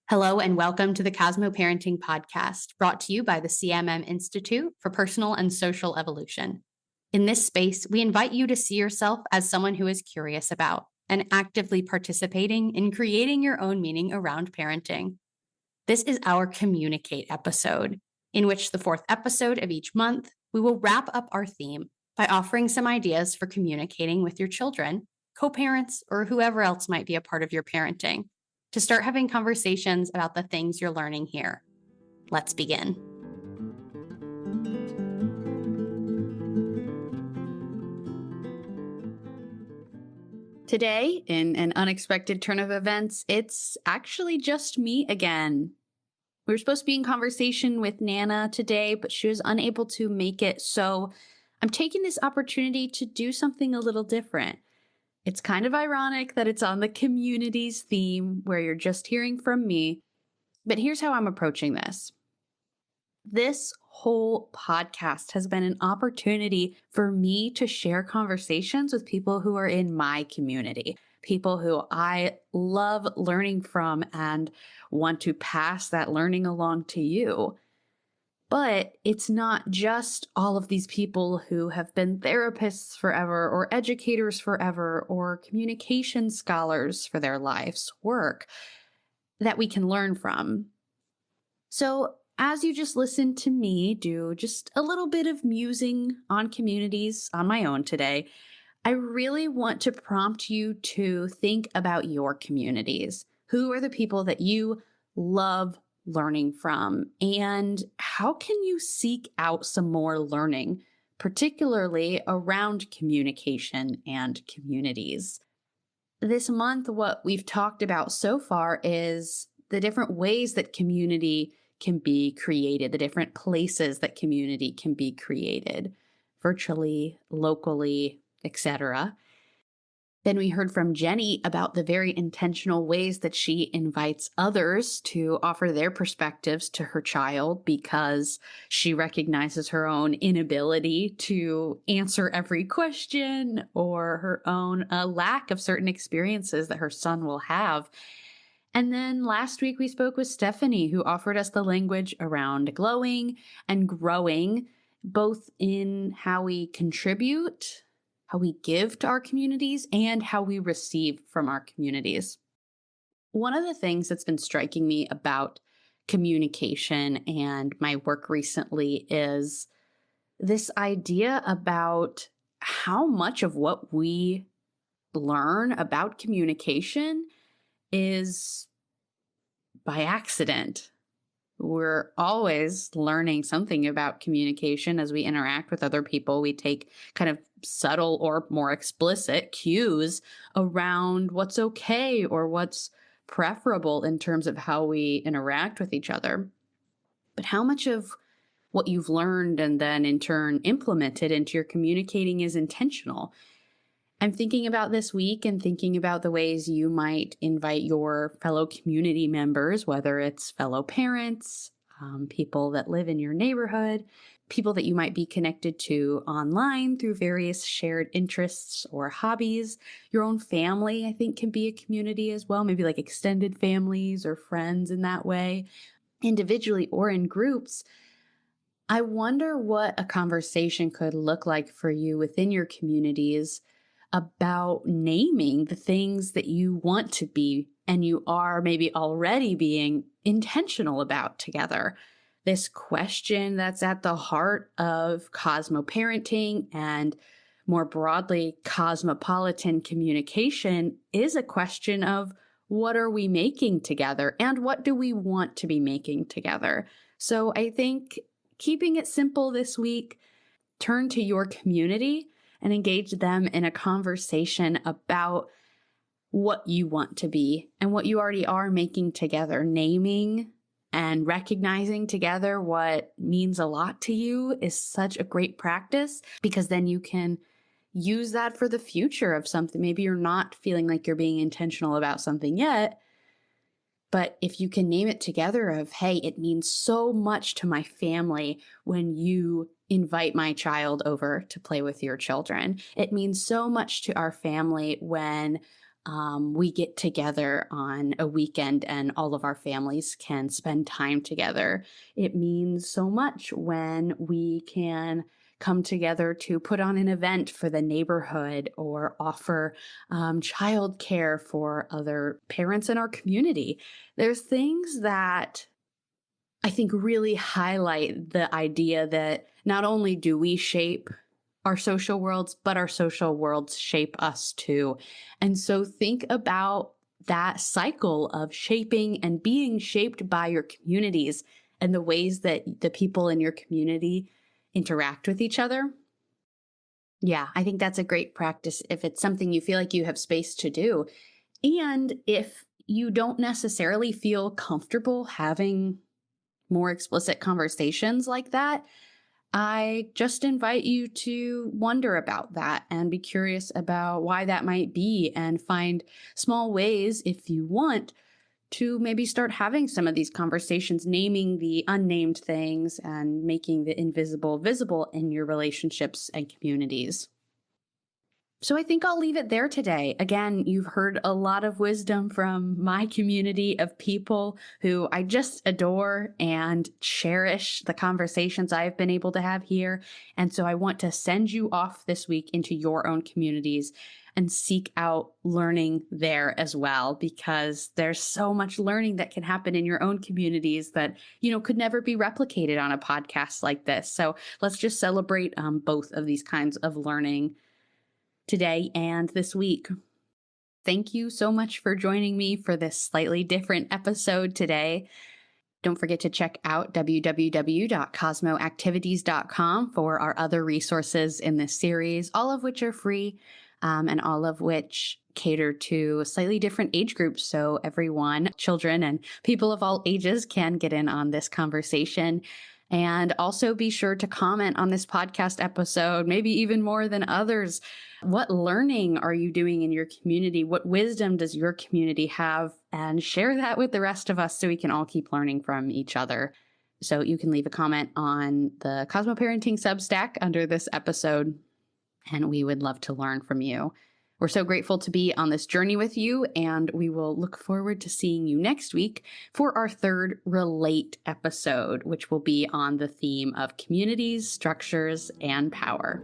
Hello and welcome to the CosmoParenting Podcast, brought to you by the CMM Institute for Personal and Social Evolution. In this space, we invite you to see yourself as someone who is curious about and actively participating in creating your own meaning around parenting. This is our Communicate episode, in which the fourth episode of each month, we will wrap up our theme by offering some ideas for communicating with your children, co-parents, or whoever else might be a part of your parenting, to start having conversations about the things you're learning here. Let's begin. Today, in an unexpected turn of events, it's actually just me again. We were supposed to be in conversation with Nana today, but she was unable to make it, so I'm taking this opportunity to do something a little different. It's kind of ironic that it's on the communities theme where you're just hearing from me, but here's how I'm approaching this. This whole podcast has been an opportunity for me to share conversations with people who are in my community, people who I love learning from and want to pass that learning along to you. But it's not just all of these people who have been therapists forever or educators forever or communication scholars for their life's work that we can learn from. So as you just listened to me do just a little bit of musing on communities on my own today, I really want to prompt you to think about your communities. Who are the people that you love learning from, and how can you seek out some more learning, particularly around communication and communities? This month, what we've talked about so far is the different ways that community can be created, the different places that community can be created, virtually, locally, etc. Then we heard from Jenny about the very intentional ways that she invites others to offer their perspectives to her child because she recognizes her own inability to answer every question or her own lack of certain experiences that her son will have. And then last week we spoke with Stephanie, who offered us the language around glowing and growing, both in how we contribute, how we give to our communities, and how we receive from our communities. One of the things that's been striking me about communication and my work recently is this idea about how much of what we learn about communication is by accident. We're always learning something about communication as we interact with other people. We take kind of subtle or more explicit cues around what's okay or what's preferable in terms of how we interact with each other. But how much of what you've learned and then in turn implemented into your communicating is intentional? I'm thinking about this week and thinking about the ways you might invite your fellow community members, whether it's fellow parents, people that live in your neighborhood, people that you might be connected to online through various shared interests or hobbies. Your own family, I think, can be a community as well, maybe like extended families or friends in that way, individually or in groups. I wonder what a conversation could look like for you within your communities about naming the things that you want to be and you are maybe already being intentional about together. This question that's at the heart of CosmoParenting and more broadly cosmopolitan communication is a question of what are we making together and what do we want to be making together? So I think keeping it simple this week, turn to your community and engage them in a conversation about what you want to be and what you already are making together. Naming and recognizing together what means a lot to you is such a great practice because then you can use that for the future of something. Maybe you're not feeling like you're being intentional about something yet, but if you can name it together of, hey, it means so much to my family when you invite my child over to play with your children. It means so much to our family when we get together on a weekend and all of our families can spend time together. It means so much when we can come together to put on an event for the neighborhood or offer childcare for other parents in our community. There's things that I think really highlight the idea that not only do we shape our social worlds, but our social worlds shape us too. And so think about that cycle of shaping and being shaped by your communities and the ways that the people in your community interact with each other. Yeah, I think that's a great practice if it's something you feel like you have space to do. And if you don't necessarily feel comfortable having more explicit conversations like that, I just invite you to wonder about that and be curious about why that might be and find small ways, if you want, to maybe start having some of these conversations, naming the unnamed things and making the invisible visible in your relationships and communities. So I think I'll leave it there today. Again, you've heard a lot of wisdom from my community of people who I just adore and cherish the conversations I've been able to have here. And so I want to send you off this week into your own communities and seek out learning there as well, because there's so much learning that can happen in your own communities that, could never be replicated on a podcast like this. So let's just celebrate both of these kinds of learning today and this week. Thank you so much for joining me for this slightly different episode today. Don't forget to check out www.cosmoactivities.com for our other resources in this series, all of which are free and all of which cater to slightly different age groups. So everyone, children and people of all ages, can get in on this conversation. And also be sure to comment on this podcast episode, maybe even more than others. What learning are you doing in your community? What wisdom does your community have? And share that with the rest of us so we can all keep learning from each other. So you can leave a comment on the CosmoParenting Substack under this episode, and we would love to learn from you. We're so grateful to be on this journey with you, and we will look forward to seeing you next week for our third Relate episode, which will be on the theme of communities, structures, and power.